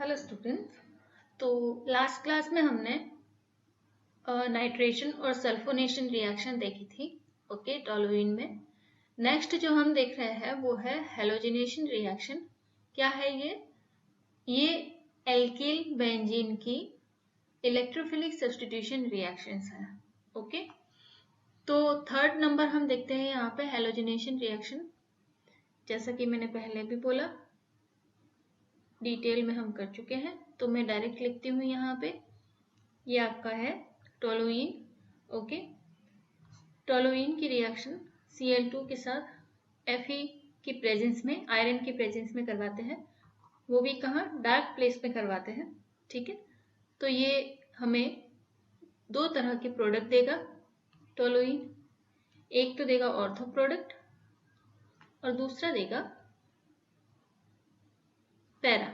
Hello students. तो last class में हमने नाइट्रेशन और सल्फोनेशन रिएक्शन देखी थी, ओके, टोलुइन में। नेक्स्ट जो हम देख रहे हैं वो है हेलोजिनेशन रिएक्शन। क्या है ये एल्किल बेंजीन की इलेक्ट्रोफिलिक सब्स्टिट्यूशन रिएक्शंस है, ओके। तो थर्ड नंबर हम देखते हैं यहाँ पे हेलोजिनेशन रिएक्शन। जैसा कि मैंने पहले भी बोला, डिटेल में हम कर चुके हैं, तो मैं डायरेक्ट लिखती हूँ यहाँ पे। ये आपका है टोलुइन, ओके। टोलुइन की रिएक्शन Cl2 के साथ Fe की प्रेजेंस में, आयरन की प्रेजेंस में करवाते हैं, वो भी कहाँ, डार्क प्लेस में करवाते हैं, ठीक है। तो ये हमें दो तरह के प्रोडक्ट देगा टोलुइन। एक तो देगा ऑर्थो प्रोडक्ट और दूसरा देगा पैरा,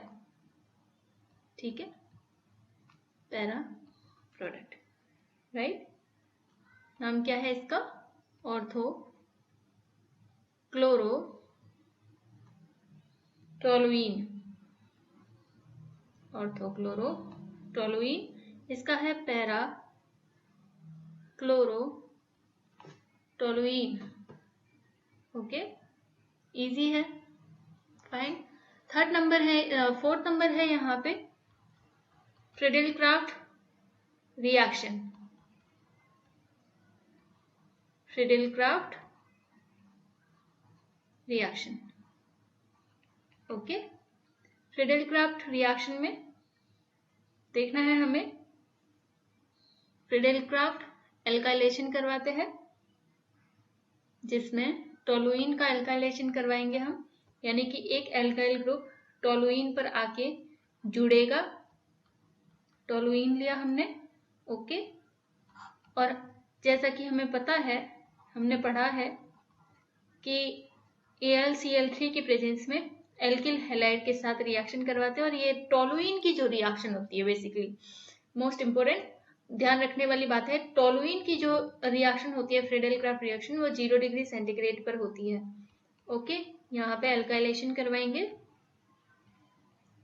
ठीक है, पैरा प्रोडक्ट, राइट। नाम क्या है इसका, ortho chloro toluene, orthochloro toluene. इसका है para chloro toluene, okay, easy है, फाइन। थर्ड नंबर है, फोर्थ नंबर है यहाँ पे Friedel Crafts reaction. Friedel Crafts reaction, okay. Friedel Crafts reaction में देखना है हमें, फ्रीडेलक्राफ्ट एल्काइलेशन करवाते हैं, जिसमें टोलुइन का एल्काइलेशन करवाएंगे हम, यानी कि एक एल्काइल ग्रुप टोलुइन पर आके जुड़ेगा। टोलुइन लिया हमने, ओके। और जैसा कि हमें पता है, हमने पढ़ा है कि AlCl3 की प्रेजेंस में एल्किल हैलाइड के साथ रिएक्शन करवाते हैं। और ये टोलुइन की जो रिएक्शन होती है, बेसिकली मोस्ट इंपोर्टेंट ध्यान रखने वाली बात है, टोलुइन की जो रिएक्शन होती है, फ्रीडेलक्राफ्ट रिएक्शन, वो 0 डिग्री सेंटीग्रेड पर होती है, ओके। यहाँ पे एल्काइलेशन करवाएंगे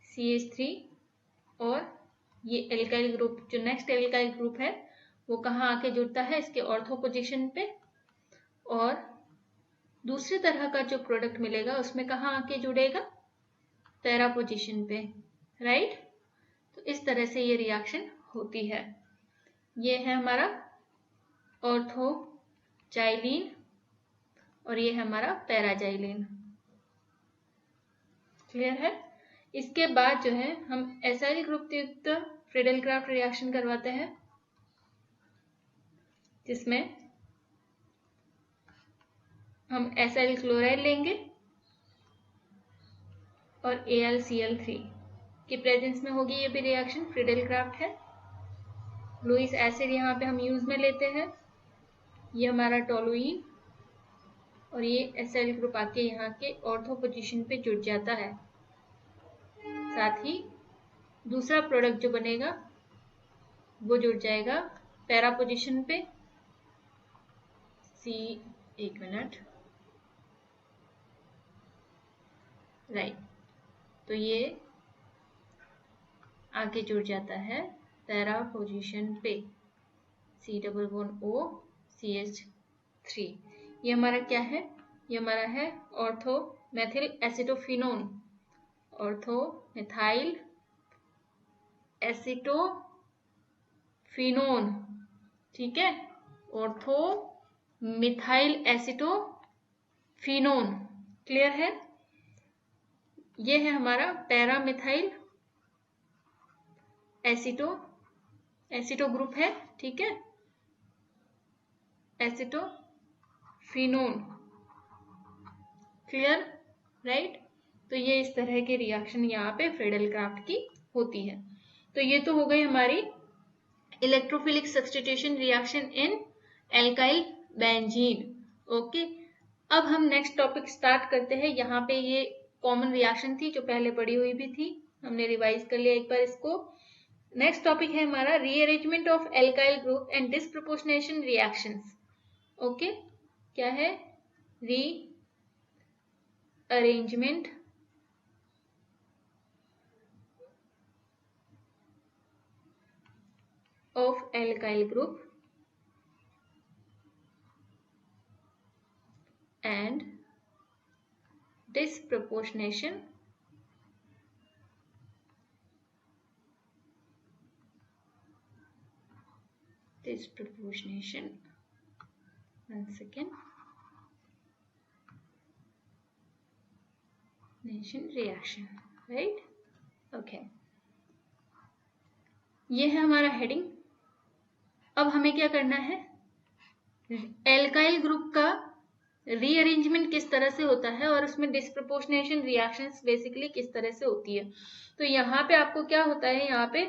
CH3, और ये एल्काइल ग्रुप, जो नेक्स्ट एल्काइल ग्रुप है, वो कहाँ आके जुड़ता है, इसके ऑर्थो पोजीशन पे। और दूसरी तरह का जो प्रोडक्ट मिलेगा उसमें कहाँ आके जुड़ेगा, पैरा पोजीशन पे, राइट। तो इस तरह से ये रिएक्शन होती है। ये है हमारा ऑर्थोजाइलीन और ये है हमारा पैराजाइलीन, क्लियर है। इसके बाद जो है हम एसाइल ग्रुप युक्त फ्रीडेलक्राफ्ट रिएक्शन करवाते हैं, जिसमें हम एसाइल क्लोराइड लेंगे और AlCl3 की प्रेजेंस में होगी ये भी रिएक्शन, फ्रीडेलक्राफ्ट है। लुईस एसिड यहाँ पे हम यूज में लेते हैं, ये हमारा टोलुइन, और ये एसाइल ग्रुप आके यहाँ के ऑर्थो पोजीशन पे जुड़ जाता है। साथ ही दूसरा प्रोडक्ट जो बनेगा वो जुड़ जाएगा पैरा पोजीशन पे, एक मिनट, राइट। तो ये आगे जुड़ जाता है पैरा पोजीशन पे, C+O CH3। ये हमारा क्या है, ये हमारा है ortho methyl acetophenone, ortho methyl acetophenone, ठीक है, ऑर्थो मिथाइल एसिटोफिनोन, क्लियर है। ये है हमारा पैरा मिथाइल एसिटो ग्रुप है, ठीक है, एसिटोफिनोन, क्लियर, राइट। तो ये इस तरह के रिएक्शन यहाँ पे फ्रीडेलक्राफ्ट की होती है। तो ये तो हो गई हमारी electrophilic substitution reaction in alkyl benzene, okay. अब हम नेक्स्ट टॉपिक स्टार्ट करते हैं। यहाँ पे ये कॉमन रिएक्शन थी जो पहले पढ़ी हुई भी थी, हमने रिवाइज कर लिया एक बार इसको। नेक्स्ट टॉपिक है हमारा rearrangement of alkyl group and disproportionation reactions, okay. क्या है, rearrangement of alkyl group and disproportionation one second reaction, right? Okay, ये है हमारा हेडिंग। अब हमें क्या करना है, एल्काइल ग्रुप का रीअरेंजमेंट किस तरह से होता है और उसमें डिस्प्रपोर्शनेशन रिएक्शंस बेसिकली किस तरह से होती है। तो यहाँ पे आपको क्या होता है, यहाँ पे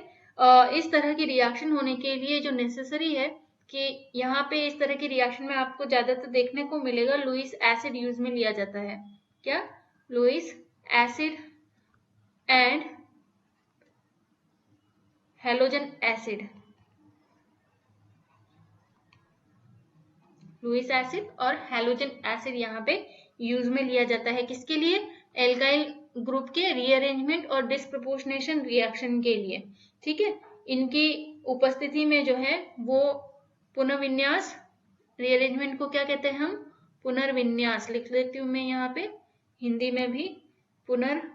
इस तरह की रिएक्शन होने के लिए जो नेसेसरी है कि यहाँ पे इस तरह की रिएक्शन में आपको ज्यादातर देखने को मिलेगा लुईस एसिड यूज में लिया जाता है। क्या? Lewis acid and halogen acid, Lewis acid और हेलोजन एसिड यहाँ पे यूज में लिया जाता है। किसके लिए? एल्काइल ग्रुप के रीअरेंजमेंट और डिस्प्रपोर्शनेशन रिएक्शन के लिए। ठीक है, इनकी उपस्थिति में जो है वो पुनर्विन्यास, रीअरेंजमेंट को क्या कहते हैं हम? पुनर्विन्यास। लिख लेती हूं मैं यहाँ पे हिंदी में भी, पुनर्विन्यास।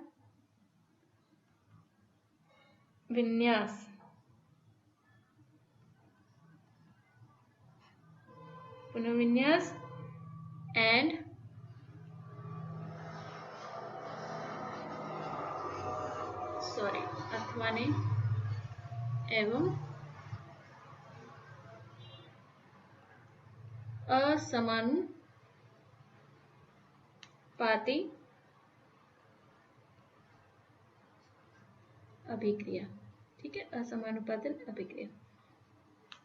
पुनर्विन्यास एंड अथवा ने एवं असमानुपाती अभिक्रिया। ठीक है, असमानुपाती अभिक्रिया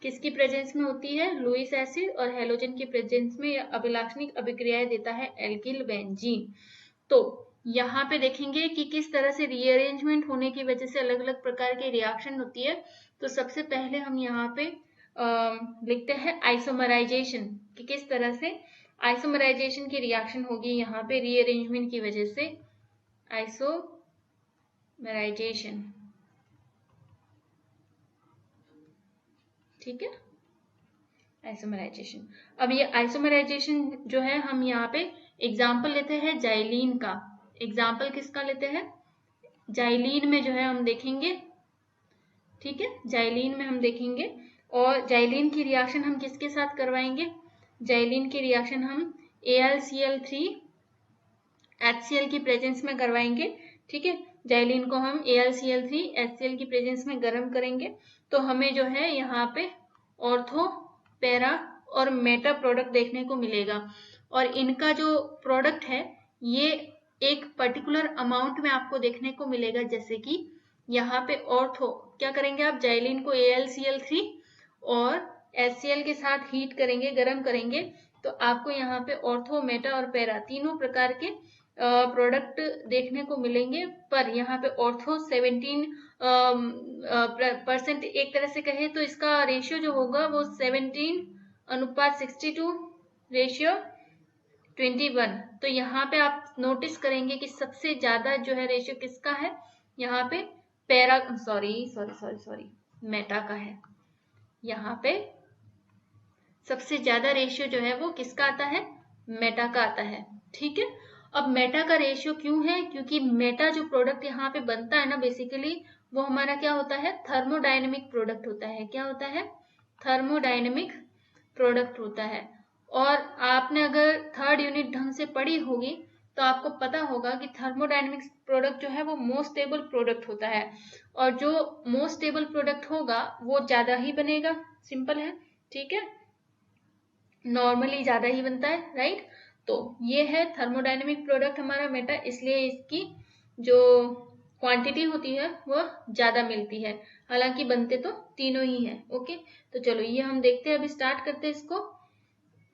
किसकी प्रेजेंस में होती है? लुईस एसिड और हेलोजन की प्रेजेंस में अभिलाक्षणिक अभिक्रियाएं देता है एल्किल बेंजीन। तो यहाँ पे देखेंगे कि किस तरह से रीअरेंजमेंट होने की वजह से अलग अलग प्रकार की रिएक्शन होती है। तो सबसे पहले हम यहाँ पे लिखते हैं आइसोमराइजेशन, कि किस तरह से आइसोमराइजेशन की रिएक्शन होगी यहाँ पे रीअरेंजमेंट की वजह से। आइसोमराइजेशन, ठीक है, आइसोमराइजेशन। अब ये आइसोमराइजेशन जो है हम यहाँ पे एग्जाम्पल लेते हैं जाइलीन का। एग्जाम्पल किसका लेते हैं? जाइलीन में जो है हम देखेंगे, ठीक है, जाइलीन में हम देखेंगे। और जाइलीन की रिएक्शन हम किसके साथ करवाएंगे? जाइलीन की रिएक्शन हम AlCl3 HCl की प्रेजेंस में करवाएंगे। ठीक है, जाइलीन को हम AlCl3 HCl की प्रेजेंस में गर्म करेंगे तो हमें जो है यहाँ पे ऑर्थो, पैरा और मेटा प्रोडक्ट देखने को मिलेगा। और इनका जो प्रोडक्ट है ये एक पर्टिकुलर अमाउंट में आपको देखने को मिलेगा। जैसे कि यहाँ पे ऑर्थो क्या करेंगे आप? जाइलीन को AlCl3 और HCl के साथ हीट करेंगे, गर्म करेंगे, तो आपको यहाँ पे ऑर्थो, मेटा और पैरा तीनों प्रकार के प्रोडक्ट देखने को मिलेंगे। पर यहाँ पे ऑर्थो 17% एक तरह से कहे तो इसका रेशियो जो होगा वो 17:62 रेशियो 21। तो यहाँ पे आप नोटिस करेंगे कि सबसे ज्यादा जो है रेशियो किसका है? यहाँ पे पैरा सॉरी मेटा का है। यहाँ पे सबसे ज्यादा रेशियो जो है वो किसका आता है? मेटा का आता है। ठीक है, अब मेटा का रेशियो क्यों है? क्योंकि मेटा जो प्रोडक्ट यहाँ पे बनता है ना, बेसिकली वो हमारा क्या होता है? थर्मोडायनेमिक प्रोडक्ट होता है। क्या होता है? थर्मोडायनेमिक प्रोडक्ट होता है। और आपने अगर थर्ड यूनिट ढंग से पढ़ी होगी तो आपको पता होगा कि थर्मोडायनेमिक्स प्रोडक्ट जो है वो मोस्ट स्टेबल प्रोडक्ट होता है, और जो मोस्ट स्टेबल प्रोडक्ट होगा वो ज्यादा ही बनेगा। सिंपल है, ठीक है, नॉर्मली ज्यादा ही बनता है, राइट। तो ये है थर्मोडायनेमिक प्रोडक्ट हमारा मेटा, इसलिए इसकी जो क्वांटिटी होती है वो ज्यादा मिलती है। हालांकि बनते तो तीनों ही है। ओके, तो चलो ये हम देखते हैं, अभी स्टार्ट करते हैं इसको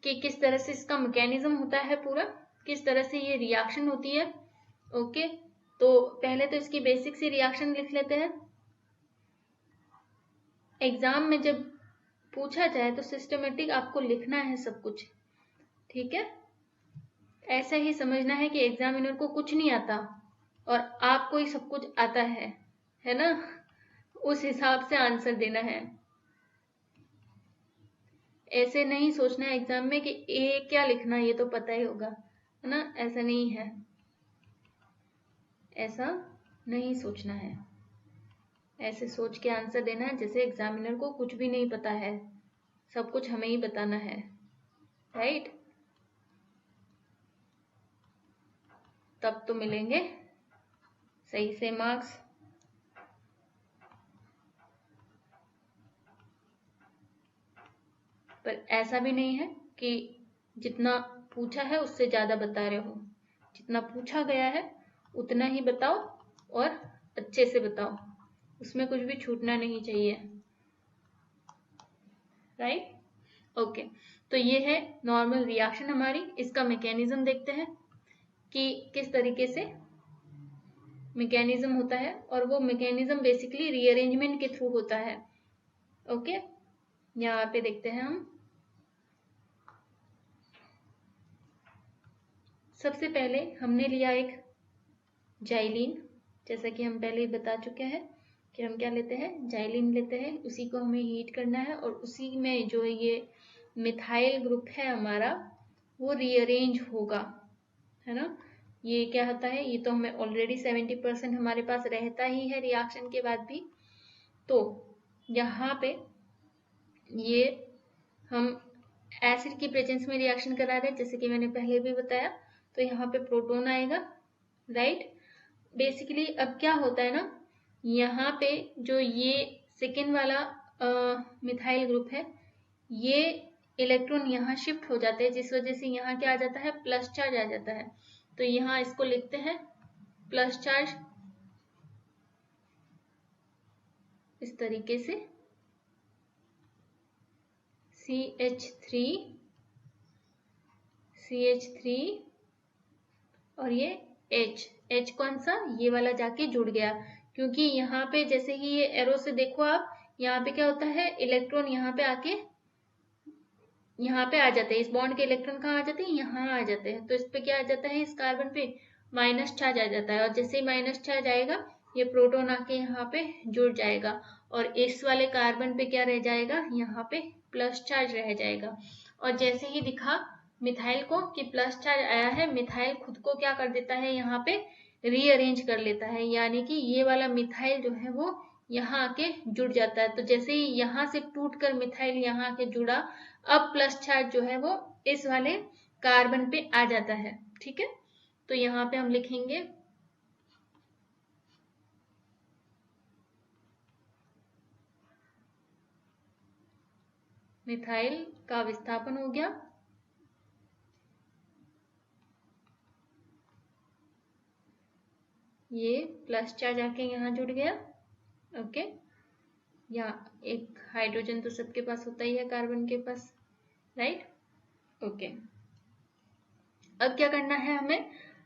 कि किस तरह से इसका मैकेनिज्म होता है पूरा, किस तरह से ये रिएक्शन होती है। ओके, तो पहले तो इसकी बेसिक सी रिएक्शन लिख लेते हैं। एग्जाम में जब पूछा जाए तो सिस्टमेटिक आपको लिखना है सब कुछ, ठीक है। ऐसा ही समझना है कि एग्जामिनर को कुछ नहीं आता और आपको ही सब कुछ आता है ना, उस हिसाब से आंसर देना है। ऐसे नहीं सोचना है एग्जाम में कि ए क्या लिखना ये तो पता ही होगा, है ना। ऐसा नहीं है, ऐसा नहीं सोचना है। ऐसे सोच के आंसर देना है जैसे एग्जामिनर को कुछ भी नहीं पता है, सब कुछ हमें ही बताना है, राइट। तब तो मिलेंगे सही से मार्क्स। पर ऐसा भी नहीं है कि जितना पूछा है उससे ज्यादा बता रहे हो, जितना पूछा गया है उतना ही बताओ और अच्छे से बताओ, उसमें कुछ भी छूटना नहीं चाहिए, राइट। ओके, तो ये है नॉर्मल रिएक्शन हमारी। इसका मैकेनिज्म देखते हैं कि किस तरीके से मैकेनिज्म होता है, और वो मैकेनिज्म बेसिकली रीअरेंजमेंट के थ्रू होता है। ओके, यहाँ पे देखते हैं हम। सबसे पहले हमने लिया एक जाइलिन, जैसा कि हम पहले ही बता चुके हैं कि हम क्या लेते हैं, जाइलिन लेते हैं। उसी को हमें हीट करना है और उसी में जो ये मिथाइल ग्रुप है हमारा वो रीअरेंज होगा, है ना। ये क्या होता है, ये तो हमें ऑलरेडी 70% हमारे पास रहता ही है रिएक्शन के बाद भी। तो यहाँ पे ये हम एसिड की प्रेजेंस में रिएक्शन करा रहे हैं, जैसे कि मैंने पहले भी बताया। तो यहाँ पे प्रोटॉन आएगा, राइट। बेसिकली अब क्या होता है ना, यहाँ पे जो ये सेकेंड वाला मिथाइल ग्रुप है, ये इलेक्ट्रॉन यहाँ शिफ्ट हो जाते हैं, जिस वजह से यहाँ क्या आ जाता है, प्लस चार्ज आ जाता है। तो यहाँ इसको लिखते हैं प्लस चार्ज, इस तरीके से CH3 और ये H कौन सा, ये वाला जाके जुड़ गया, क्योंकि यहाँ पे जैसे ही ये एरो से देखो आप, यहाँ पे क्या होता है, इलेक्ट्रॉन यहाँ पे आके यहाँ पे आ जाते हैं, इस बॉन्ड के इलेक्ट्रॉन कहाँ आ जाते हैं, यहाँ आ जाते हैं। तो इस पे क्या आ जाता है, इस कार्बन पे माइनस चार्ज आ जाता है, और जैसे ही माइनस चार्ज आएगा ये प्रोटॉन आके यहाँ पे जुड़ जाएगा, और इस वाले कार्बन पे क्या रह जाएगा, यहाँ पे प्लस चार्ज रह जाएगा। और जैसे ही दिखा मिथाइल को कि प्लस चार्ज आया है, मिथाइल खुद को क्या कर देता है, यहाँ पे रीअरेंज कर लेता है, यानी कि ये वाला मिथाइल जो है वो यहाँ आके जुड़ जाता है। तो जैसे ही यहाँ से टूटकर मिथाइल यहाँ आके जुड़ा, अब प्लस चार्ज जो है वो इस वाले कार्बन पे आ जाता है, ठीक है। तो यहाँ पे हम लिखेंगे मिथाइल का विस्थापन हो गया, ये प्लस चार्ज आके यहाँ जुड़ गया, ओके। यहाँ एक हाइड्रोजन तो सबके पास होता ही है कार्बन के पास, राइट, ओके। अब क्या करना है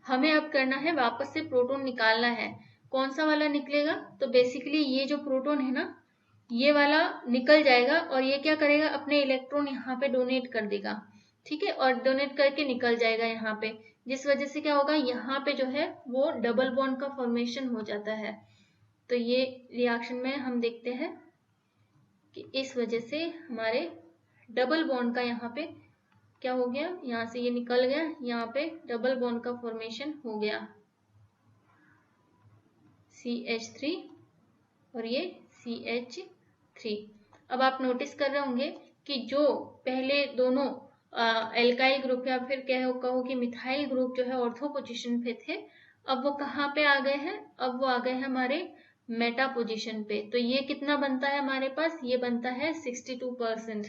हमें अब करना है वापस से प्रोटॉन निकालना है। कौन सा वाला निकलेगा, तो बेसिकली ये जो प्रोटॉन है ना, ये वाला निकल जाएगा, और ये क्या करेगा, अपने इलेक्ट्रॉन यहाँ पे डोनेट कर देगा, ठीक है, और डोनेट करके निकल जाएगा यहाँ पे, जिस वजह से क्या होगा, यहाँ पे जो है वो डबल बॉन्ड का फॉर्मेशन हो जाता है। तो ये रिएक्शन में हम देखते हैं कि इस वजह से हमारे डबल बॉन्ड का यहाँ पे क्या हो गया, यहाँ से ये निकल गया, यहाँ पे डबल बॉन्ड का फॉर्मेशन हो गया, CH3 और ये CH3। अब आप नोटिस कर रहे होंगे कि जो पहले दोनों एल्काइल ग्रुप या फिर कहो कि मिथाइल ग्रुप जो है ऑर्थो पोजीशन पे थे, अब वो कहाँ पे आ गए हैं, अब वो आ गए हैं हमारे मेटा पोजीशन पे। तो ये कितना बनता है हमारे पास, ये बनता है 62%,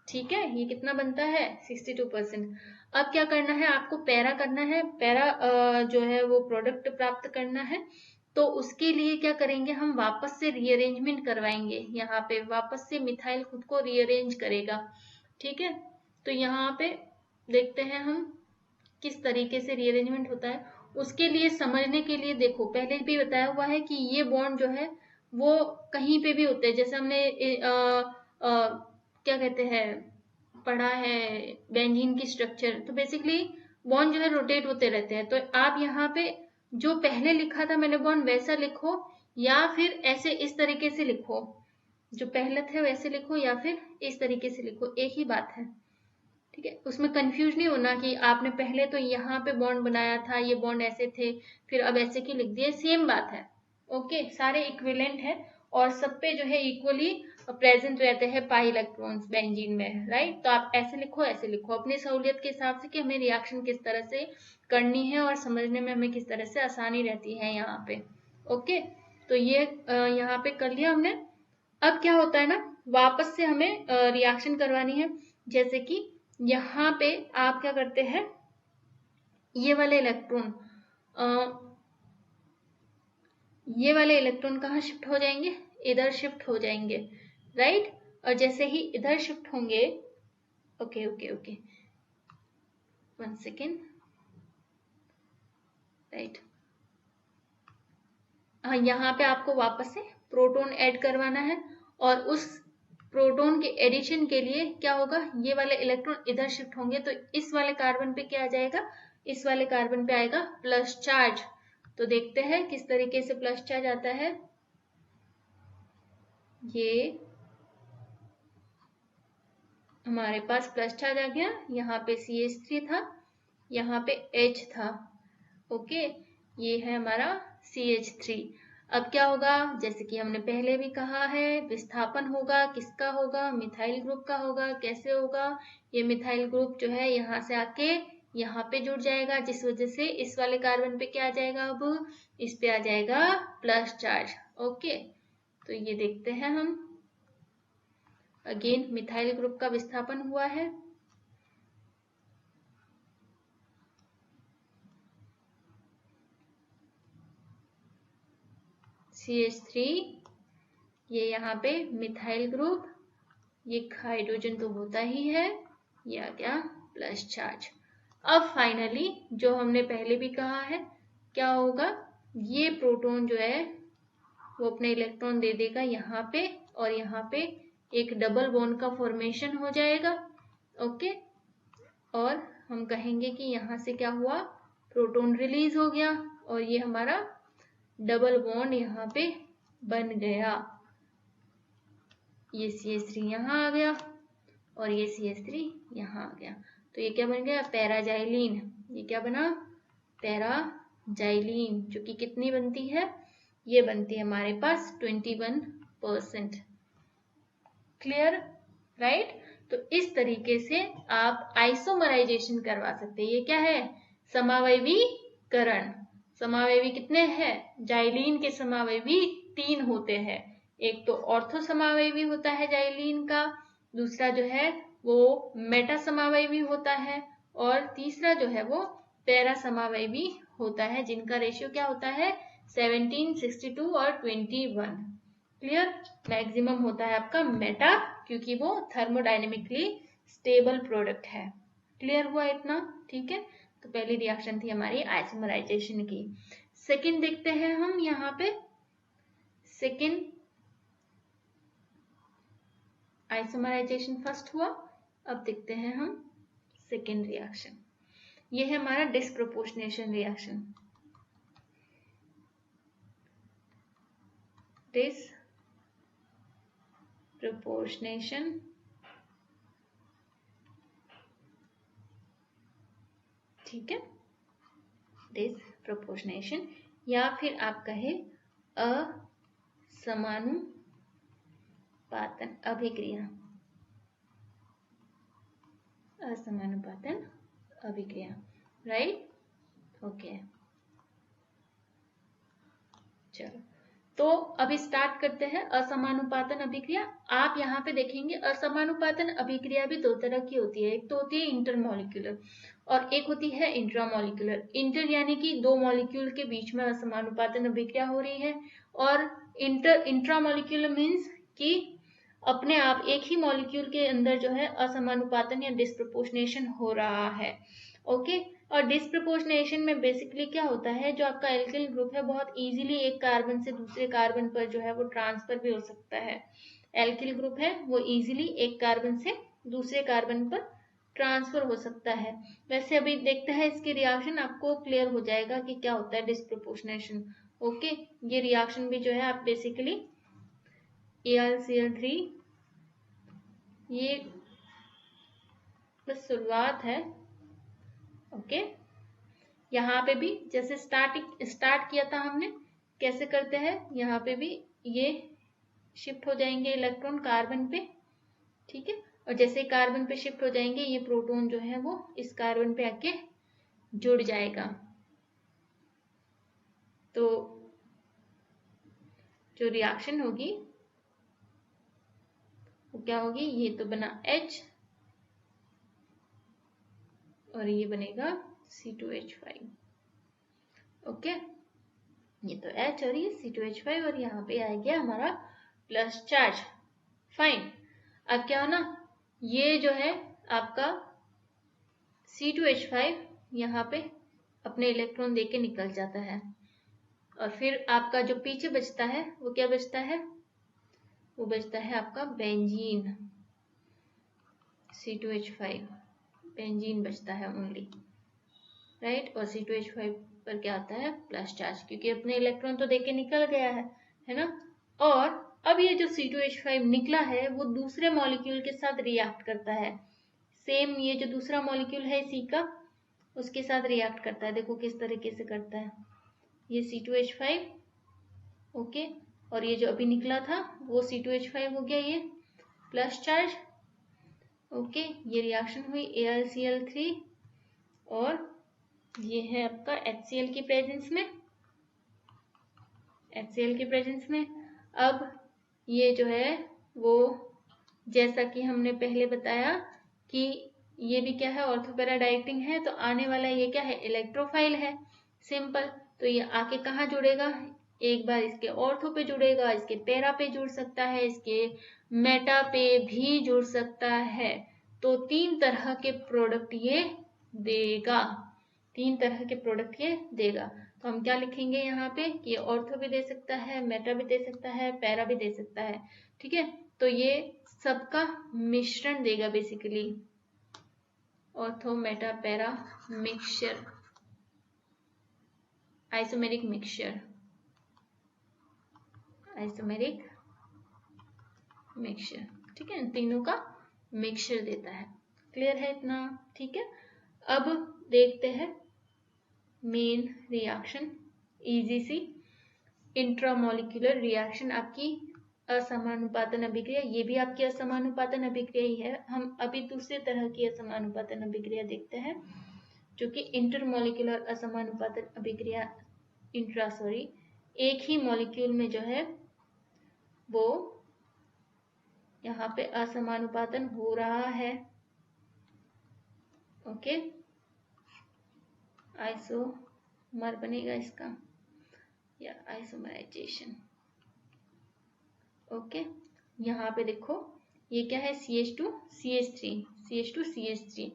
ठीक है। ये कितना बनता है, 62%। अब क्या करना है, आपको पैरा करना है, पैरा जो है वो प्रोडक्ट प्राप्त करना है। तो उसके लिए क्या करेंगे, हम वापस से रीअरेंजमेंट करवाएंगे, यहाँ पे वापस से मिथाइल खुद को रीअरेंज करेगा, ठीक है। तो यहाँ पे देखते हैं हम किस तरीके से रीअरेंजमेंट होता है। उसके लिए समझने के लिए देखो, पहले भी बताया हुआ है कि ये बॉन्ड जो है वो कहीं पे भी होते हैं, जैसे हमने क्या कहते हैं पढ़ा है बेंजीन की स्ट्रक्चर। तो बेसिकली बॉन्ड जो है रोटेट होते रहते हैं। तो आप यहाँ पे जो पहले लिखा था मैंने बॉन्ड वैसा लिखो, या फिर ऐसे इस तरीके से लिखो, जो पहला है वैसे लिखो या फिर इस तरीके से लिखो, एक ही बात है, ठीक है। उसमें कंफ्यूज नहीं होना कि आपने पहले तो यहाँ पे बॉन्ड बनाया था, ये बॉन्ड ऐसे थे, फिर अब ऐसे क्यों लिख दिए, सेम बात है। ओके, सारे इक्विवेलेंट है और सब पे जो है इक्वली प्रेजेंट रहते हैं पाई इलेक्ट्रॉन्स बेंजीन में, राइट। तो आप ऐसे लिखो अपनी सहूलियत के हिसाब से कि हमें रिएक्शन किस तरह से करनी है और समझने में हमें किस तरह से आसानी रहती है यहाँ पे। ओके, तो ये यहाँ पे कर लिया हमने। अब क्या होता है ना, वापस से हमें रिएक्शन करवानी है। जैसे कि यहाँ पे आप क्या करते हैं, ये वाले इलेक्ट्रॉन कहाँ शिफ्ट हो जाएंगे, इधर शिफ्ट हो जाएंगे, राइट। और जैसे ही इधर शिफ्ट होंगे, okay okay okay, 1 second, right. हाँ, यहाँ पे आपको वापस से प्रोटॉन ऐड करवाना है और उस प्रोटॉन के एडिशन के लिए क्या होगा, ये वाले इलेक्ट्रॉन इधर शिफ्ट होंगे तो इस वाले कार्बन पे क्या आ जाएगा, इस वाले कार्बन पे आएगा प्लस चार्ज। तो देखते हैं किस तरीके से प्लस चार्ज आता है। ये हमारे पास प्लस चार्ज आ गया, यहाँ पे CH3 था, यहाँ पे H था, ओके, ये है हमारा CH3। अब क्या होगा, जैसे कि हमने पहले भी कहा है, विस्थापन होगा, किसका होगा, मिथाइल ग्रुप का होगा। कैसे होगा, ये मिथाइल ग्रुप जो है यहाँ से आके यहाँ पे जुड़ जाएगा, जिस वजह से इस वाले कार्बन पे क्या आ जाएगा, अब इस पे आ जाएगा प्लस चार्ज। ओके, तो ये देखते हैं हम, अगेन मिथाइल ग्रुप का विस्थापन हुआ है, CH3, ये यहाँ पे मिथाइल ग्रुप, ये हाइड्रोजन तो होता ही है, ये आ गया प्लस चार्ज। अब फाइनली जो हमने पहले भी कहा है, क्या होगा, ये प्रोटॉन जो है वो अपने इलेक्ट्रॉन दे देगा यहाँ पे और यहाँ पे एक डबल बॉन्ड का फॉर्मेशन हो जाएगा। ओके, और हम कहेंगे कि यहाँ से क्या हुआ, प्रोटॉन रिलीज हो गया और ये हमारा डबल बॉन्ड यहाँ पे बन गया। ये CH3 यहाँ आ गया और ये CH3 यहाँ आ गया, तो ये क्या बन गया, पैराजाइलिन। ये क्या बना, पैराजाइलिन, जो कि कितनी बनती है, ये बनती है हमारे पास 21%। Clear, right. तो इस तरीके से आप आइसोमराइजेशन करवा सकते हैं। ये क्या है, समावयवीकरण। समावयवी कितने हैं, जाइलीन के समावयवी 3 होते हैं। एक तो ऑर्थो समावयवी होता है जाइलीन का, दूसरा जो है वो मेटा समावयवी होता है और तीसरा जो है वो पैरा समावयवी होता है, जिनका रेशियो क्या होता है, 17, 62 और 21। क्लियर, मैक्सिमम होता है आपका मेटा, क्योंकि वो थर्मोडायनेमिकली स्टेबल प्रोडक्ट है। क्लियर हुआ इतना, ठीक है। तो पहली रिएक्शन थी हमारी आइसोमराइजेशन की। सेकंड देखते हैं हम यहाँ पे, सेकंड आइसोमराइजेशन फर्स्ट हुआ, अब देखते हैं हम सेकंड रिएक्शन। ये है हमारा डिस्प्रोपोर्शनेशन रिएक्शन। डिस्प्रोपोर्शनेशन, ठीक है, डिस्प्रोपोर्शनेशन या फिर आप कहे असमानुपातन अभिक्रिया, असमानुपातन अभिक्रिया, राइट। ओके, चलो तो अभी स्टार्ट करते हैं असमानुपातन अभिक्रिया। आप यहाँ पे देखेंगे असमानुपातन अभिक्रिया भी दो तरह की होती है, एक तो होती है इंटरमॉलिक्यूलर और एक होती है इंट्रामॉलिक्यूलर। इंटर यानी कि दो मॉलिक्यूल के बीच में असमानुपातन अभिक्रिया हो रही है, और इंट्रामॉलिक्यूलर मीन्स कि अपने आप एक ही मॉलिक्यूल के अंदर जो है असमानुपातन या डिस्प्रपोर्शनेशन हो रहा है। ओके, और डिस्प्रपोर्शनेशन में बेसिकली क्या होता है, जो आपका एल्किल ग्रुप है बहुत इजीली एक कार्बन से दूसरे कार्बन पर जो है वो ट्रांसफर भी हो सकता है। एल्किल ग्रुप है वो इजीली एक कार्बन से दूसरे कार्बन पर ट्रांसफर हो सकता है। वैसे अभी देखते हैं इसकी रिएक्शन, आपको क्लियर हो जाएगा कि क्या होता है डिस्प्रपोर्शनेशन। ओके, ये रिएक्शन भी जो है आप बेसिकली AlCl3, ये बस शुरुआत है। ओके, यहाँ पे भी जैसे स्टार्ट किया था हमने, कैसे करते हैं, यहाँ पे भी ये शिफ्ट हो जाएंगे इलेक्ट्रॉन कार्बन पे, ठीक है। और जैसे कार्बन पे शिफ्ट हो जाएंगे, ये प्रोटॉन जो है वो इस कार्बन पे आके जुड़ जाएगा। तो जो रिएक्शन होगी वो क्या होगी, ये तो बना H और ये बनेगा C2H5। ओके, ये तो H और ये C2H5 और यहाँ पे आ गया हमारा प्लस चार्ज। फाइन। अब क्या हो ना, ये जो है आपका C2H5 यहाँ पे अपने इलेक्ट्रॉन देके निकल जाता है, और फिर आपका जो पीछे बचता है वो क्या बचता है, वो बचता है आपका बेंजीन। C2H5 बेंजीन बचता है ओनली, राइट। और C2H5 पर क्या आता है, प्लस चार्ज, क्योंकि अपने इलेक्ट्रॉन तो देके निकल गया है ना। और अब ये जो C2H5 निकला है वो दूसरे मॉलिक्यूल के साथ रिएक्ट करता है। सेम ये जो दूसरा मॉलिक्यूल है C का, उसके साथ रिएक्ट करता है। देखो किस तरीके से करता है, ये C2H5, ओके, और ये जो अभी निकला था वो C2H5 हो गया, ये प्लस चार्ज। ओके, ये रिएक्शन हुई AlCl3 और ये है आपका HCl की प्रेजेंस में, HCl की प्रेजेंस में। अब ये जो है वो, जैसा कि हमने पहले बताया कि ये भी क्या है, ऑर्थो पैरा डायरेक्टिंग है, तो आने वाला ये क्या है, इलेक्ट्रोफाइल है, सिंपल। तो ये आके कहाँ जुड़ेगा, एक बार इसके ऑर्थो पे जुड़ेगा, इसके पैरा पे जुड़ सकता है, इसके मेटा पे भी जुड़ सकता है। तो 3 तरह के प्रोडक्ट ये देगा, 3 तरह के प्रोडक्ट ये देगा। तो हम क्या लिखेंगे यहाँ पे कि ये ऑर्थो भी दे सकता है, मेटा भी दे सकता है, पैरा भी दे सकता है, ठीक है। तो ये सबका मिश्रण देगा basically, ortho Meta para mixture, isomeric mixture, isomeric mixture, ठीक है। तीनों का मिक्सचर देता है। क्लियर है इतना, ठीक है। अब देखते हैं मेन रिएक्शन, इजी सी इंट्रामोलिक्यूलर रिएक्शन, आपकी असमानुपातन अभिक्रिया। ये भी आपकी असमानुपातन अभिक्रिया ही है। हम अभी दूसरे तरह की असमानुपातन अभिक्रिया देखते हैं, जो कि इंटरमोलिक्यूलर असमानुपातन अभिक्रिया, एक ही मॉलिक्यूल में जो है वो यहाँ पे असमानुपातन हो रहा है। ओके, आइसोमर बनेगा इसका, या आइसोमराइजेशन। ओके, यहाँ पे देखो ये क्या है, CH2CH3।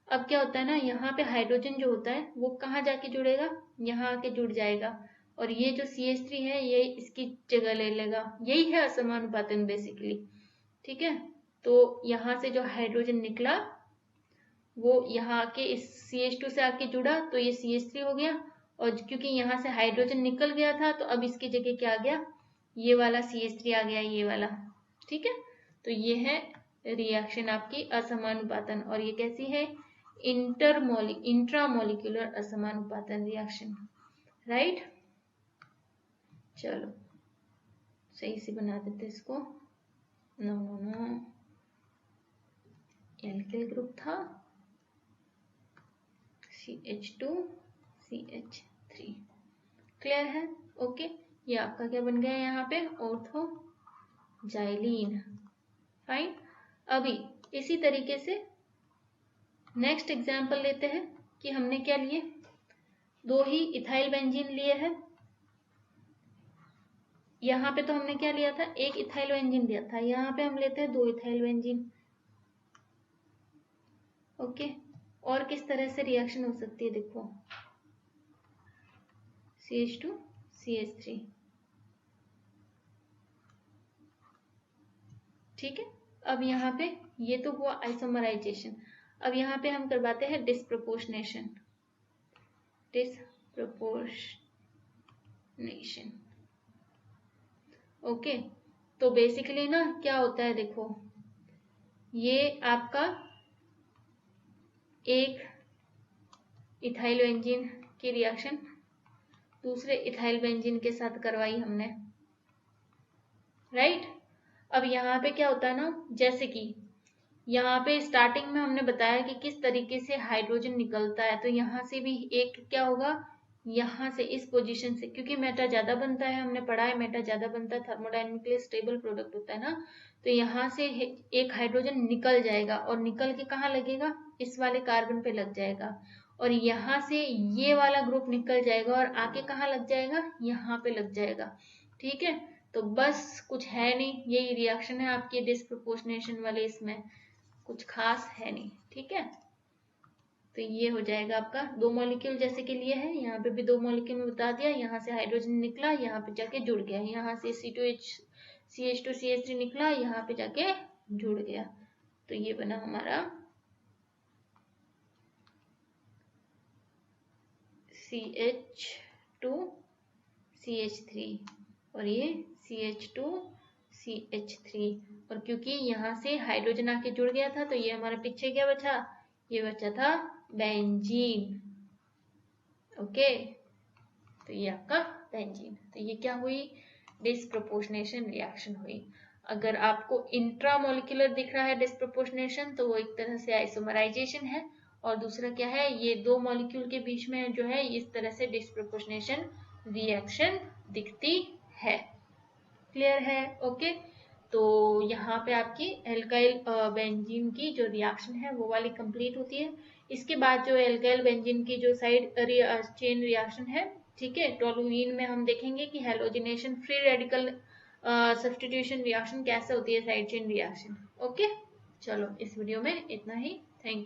अब क्या होता है ना, यहाँ पे हाइड्रोजन जो होता है वो कहाँ जाके जुड़ेगा, यहाँ आके जुड़ जाएगा, और ये जो CH3 है ये इसकी जगह ले लेगा। यही है असमानुपातन बेसिकली, ठीक है। तो यहाँ से जो हाइड्रोजन निकला वो यहाँ आके इस CH2 से आके जुड़ा, तो ये CH3 हो गया, और क्योंकि यहाँ से हाइड्रोजन निकल गया था तो अब इसकी जगह क्या आ गया, ये वाला CH3 आ गया, ये वाला, ठीक है। तो ये है रिएक्शन आपकी असमानुपातन, और ये कैसी है, इंट्रामोलिक्यूलर असमानुपातन रिएक्शन, राइट। चलो सही से बना देते इसको। No no no, alkyl group था, CH2 CH3, क्लियर है। ओके, ये आपका क्या बन गया यहाँ पे, ऑर्थो जाइलीन। फाइन। अभी इसी तरीके से नेक्स्ट एग्जाम्पल लेते हैं कि हमने क्या लिए, 2 ही इथाइल बेंजीन लिए हैं। यहाँ पे तो हमने क्या लिया था, 1 इथाइल बेंजीन लिया था, यहाँ पे हम लेते हैं 2 इथाइल बेंजीन। ओके, और किस तरह से रिएक्शन हो सकती है, देखो CH2 CH3, ठीक है। अब यहाँ पे ये तो हुआ आइसोमराइजेशन, अब यहाँ पे हम करवाते हैं डिस्प्रपोर्शनेशन। ओके, तो बेसिकली ना क्या होता है, देखो ये आपका एक इथाइल बेंजीन की रिएक्शन दूसरे इथाइल बेंजीन के साथ करवाई हमने, राइट। अब यहाँ पे क्या होता है ना, जैसे कि यहाँ पे स्टार्टिंग में हमने बताया कि किस तरीके से हाइड्रोजन निकलता है, तो यहाँ से भी एक क्या होगा, यहाँ से इस पोजीशन से, क्योंकि मेटा ज्यादा बनता है, हमने पढ़ा है मेटा ज्यादा बनता है, थर्मोडायनेमिकली स्टेबल प्रोडक्ट होता है ना, तो यहाँ से एक हाइड्रोजन निकल जाएगा और निकल के कहाँ लगेगा, इस वाले कार्बन पे लग जाएगा, और यहाँ से ये वाला ग्रुप निकल जाएगा और आके कहाँ लग जाएगा, यहाँ पे लग जाएगा, ठीक है। तो बस कुछ है नहीं, यही रिएक्शन है आपकी डिस्प्रोपोर्शनेशन वाले, इसमें कुछ खास है नहीं, ठीक है। तो ये हो जाएगा आपका 2 मॉलिक्यूल जैसे के लिए है, यहाँ पे भी 2 मॉलिक्यूल में बता दिया, यहाँ से हाइड्रोजन निकला, यहाँ पे जाके जुड़ गया, यहाँ से CH2CH3 निकला, यहाँ पे जाके जुड़ गया, तो ये बना हमारा CH2CH3 और ये CH2CH3, और क्योंकि यहाँ से हाइड्रोजन आके जुड़ गया था तो ये हमारा पीछे क्या बचा, ये बचा था बेंजीन, ओके। तो ये आपका बेंजीन, तो ये क्या हुई, डिस्प्रोपोर्शनेशन रिएक्शन हुई। अगर आपको इंट्रामोलिकुलर दिख रहा है डिस्प्रोपोर्शनेशन, तो वो एक तरह से आइसोमराइजेशन है, और दूसरा क्या है, ये 2 मॉलिक्यूल के बीच में जो है इस तरह से डिस्प्रोपोर्शनेशन रिएक्शन दिखती है। क्लियर है, ओके। तो यहाँ पे आपकी एल्काइल बेंजीन की जो रिएक्शन है वो वाली कंप्लीट होती है। इसके बाद जो एल्काइल बेंजीन की जो साइड चेन रिएक्शन है, ठीक है, टोलुइन में हम देखेंगे कि halogenation free radical substitution reaction कैसे होती है, साइड चेन रिएक्शन, ओके। चलो इस वीडियो में इतना ही, थैंक यू।